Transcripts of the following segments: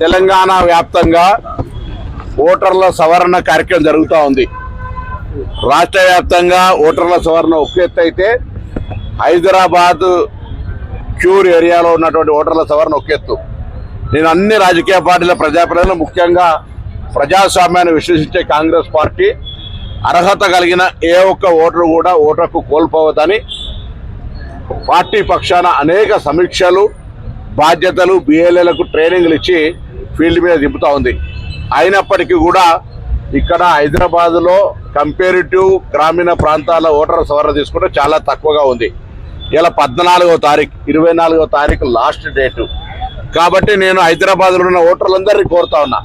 తెలంగాణ వ్యాప్తంగా ఓటర్ల సవరణ కార్యక్రమం జరుగుతూ ఉంది. రాష్ట్ర వ్యాప్తంగా ఓటర్ల సవరణ ఒక ఎత్తు అయితే హైదరాబాద్ క్యూర్ ఏరియాలో ఉన్నటువంటి ఓటర్ల సవరణ ఒక ఎత్తు. నేను అన్ని రాజకీయ పార్టీల ప్రజాప్రతినిధులు, ముఖ్యంగా ప్రజాస్వామ్యాన్ని విశ్వసించే కాంగ్రెస్ పార్టీ అర్హత కలిగిన ఏ ఒక్క ఓటరు కూడా ఓటు హక్కు కోల్పోవద్దని పార్టీ పక్షాన అనేక సమీక్షలు, బాధ్యతలు, బిఎల్ఏలకు ట్రైనింగ్లు ఇచ్చి ఫీల్డ్ మీద దింపుతూ ఉంది. అయినప్పటికీ కూడా ఇక్కడ హైదరాబాద్లో కంపేరిటివ్ గ్రామీణ ప్రాంతాల ఓటర్ల సవరణ తీసుకుంటే చాలా తక్కువగా ఉంది. ఇలా 14వ తారీఖు 24వ తారీఖు లాస్ట్ డేటు కాబట్టి నేను హైదరాబాద్లో ఉన్న ఓటర్లందరినీ కోరుతా ఉన్నా,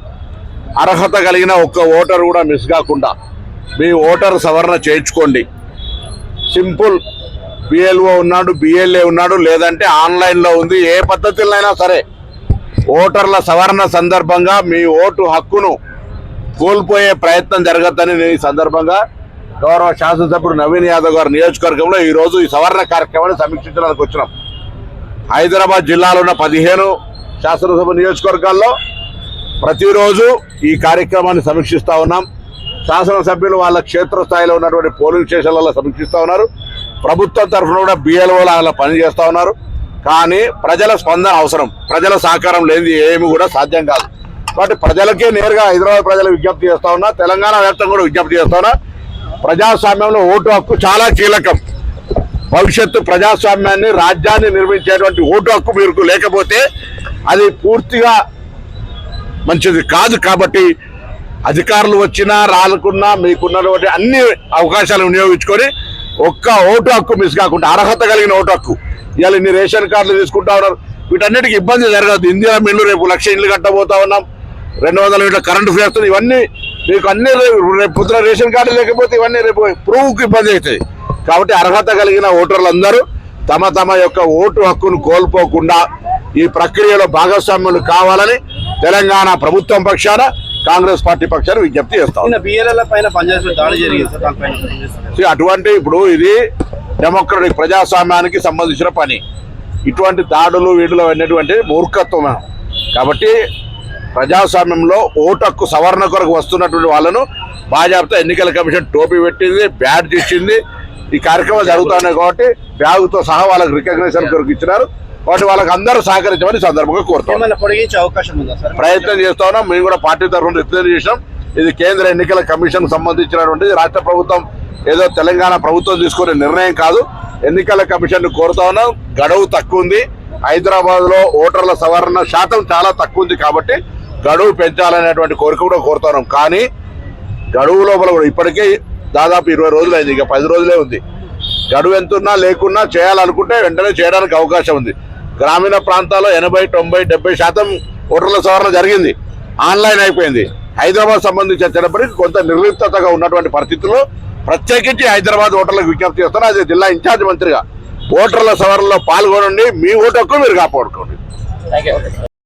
అర్హత కలిగిన ఒక్క ఓటర్ కూడా మిస్ కాకుండా మీ ఓటర్ సవరణ చేయించుకోండి. సింపుల్, బిఎల్ఓ ఉన్నాడు, బిఎల్ఏ ఉన్నాడు, లేదంటే ఆన్లైన్లో ఉంది. ఏ పద్ధతిలోనైనా సరే ఓటర్ల సవరణ సందర్భంగా మీ ఓటు హక్కును కోల్పోయే ప్రయత్నం జరగద్దని నేను ఈ సందర్భంగా గౌరవ శాసనసభ్యుడు నవీన్ యాదవ్ గారి నియోజకవర్గంలో ఈరోజు ఈ సవరణ కార్యక్రమాన్ని సమీక్షించడానికి వచ్చినాం. హైదరాబాద్ జిల్లాలో ఉన్న 15 శాసనసభ నియోజకవర్గాల్లో ప్రతిరోజు ఈ కార్యక్రమాన్ని సమీక్షిస్తూ ఉన్నాం. శాసనసభ్యులు వాళ్ళ క్షేత్రస్థాయిలో ఉన్నటువంటి పోలింగ్ స్టేషన్లలో సమీక్షిస్తూ ఉన్నారు. ప్రభుత్వం తరఫున కూడా బిఎల్ఓలు అలా పనిచేస్తూ ఉన్నారు. కానీ ప్రజల స్పందన అవసరం. ప్రజల సహకారం లేనిది ఏమి కూడా సాధ్యం కాదు. కాబట్టి ప్రజలకే నేరుగా హైదరాబాద్ ప్రజలు విజ్ఞప్తి చేస్తా ఉన్నా, తెలంగాణ వ్యాప్తంగా కూడా విజ్ఞప్తి చేస్తా ఉన్నా. ప్రజాస్వామ్యంలో ఓటు హక్కు చాలా కీలకం. భవిష్యత్తు ప్రజాస్వామ్యాన్ని, రాజ్యాన్ని నిర్మించేటువంటి ఓటు హక్కు మీకు లేకపోతే అది పూర్తిగా మంచిది కాదు. కాబట్టి అధికారులు వచ్చినా రానుకున్నా మీకున్నటువంటి అన్ని అవకాశాలు వినియోగించుకొని ఒక్క ఓటు హక్కు మిస్ కాకుండా అర్హత కలిగిన ఓటు హక్కు. ఇవాళ ఇన్ని రేషన్ కార్డులు తీసుకుంటా ఉన్నారు, వీటన్నిటికీ ఇబ్బంది జరగదు. ఇందిరా ఇల్లు రేపు 1,00,000 ఇల్లు కట్టబోతా ఉన్నాం, 200 యూనిట్ల కరెంటు ఫ్రీ వస్తుంది. ఇవన్నీ మీకు అన్ని రేపు పొద్దున రేషన్ కార్డు లేకపోతే ఇవన్నీ రేపు ప్రూవ్కి ఇబ్బంది అవుతుంది. కాబట్టి అర్హత కలిగిన ఓటర్లందరూ తమ తమ యొక్క ఓటు హక్కును కోల్పోకుండా ఈ ప్రక్రియలో భాగస్వామ్యులు కావాలని తెలంగాణ ప్రభుత్వం పక్షాన, కాంగ్రెస్ పార్టీ పక్షాన విజ్ఞప్తి చేస్తాం. అటువంటి ఇప్పుడు ఇది డెమోక్రటిక్ ప్రజాస్వామ్యానికి సంబంధించిన పని. ఇటువంటి దాడులు వీడులు అనేటువంటి మూర్ఖత్వం. కాబట్టి ప్రజాస్వామ్యంలో ఓటు హక్కు సవరణ కొరకు వస్తున్నటువంటి వాళ్ళను బాజాప్తా ఎన్నికల కమిషన్ టోపీ పెట్టింది, బ్యాడ్జ్ ఇచ్చింది. ఈ కార్యక్రమాలు జరుగుతున్నాయి కాబట్టి బ్యాగుతో సహా వాళ్ళకి రికగ్నిషన్ కొరకు ఇచ్చినారు. కాబట్టి వాళ్ళకి అందరూ సహకరించమని సందర్భంగా కోరుతాం. ప్రయత్నం చేస్తా ఉన్నాం. మేము కూడా పార్టీ తరఫున రిప్రజెంట్ చేసినాం. ఇది కేంద్ర ఎన్నికల కమిషన్ సంబంధించినటువంటిది. రాష్ట్ర ప్రభుత్వం ఏదో తెలంగాణ ప్రభుత్వం తీసుకునే నిర్ణయం కాదు. ఎన్నికల కమిషన్ కోరుతా ఉన్నాం. గడువు తక్కువ ఉంది. హైదరాబాద్లో ఓటర్ల సవరణ శాతం చాలా తక్కువ ఉంది కాబట్టి గడువు పెంచాలనేటువంటి కోరిక కూడా కోరుతున్నాం. కానీ గడువు లోపల కూడా ఇప్పటికే దాదాపు 20 రోజులు అయింది, ఇక 10 రోజులే ఉంది. గడువు ఎంతున్నా లేకున్నా చేయాలనుకుంటే వెంటనే చేయడానికి అవకాశం ఉంది. గ్రామీణ ప్రాంతాల్లో 80, 90, 70% ఓటర్ల సవరణ జరిగింది, ఆన్లైన్ అయిపోయింది. హైదరాబాద్ సంబంధించి వచ్చేటప్పటికి కొంత నిర్లిప్తగా ఉన్నటువంటి పరిస్థితుల్లో ప్రత్యేకించి హైదరాబాద్ ఓటర్లకు విజ్ఞప్తి చేస్తున్నా. అదే జిల్లా ఇన్ఛార్జ్ మంత్రిగా ఓటర్ల సవరణలో పాల్గొనండి, మీ ఓటు హక్కు మీరు కాపాడుకోండి.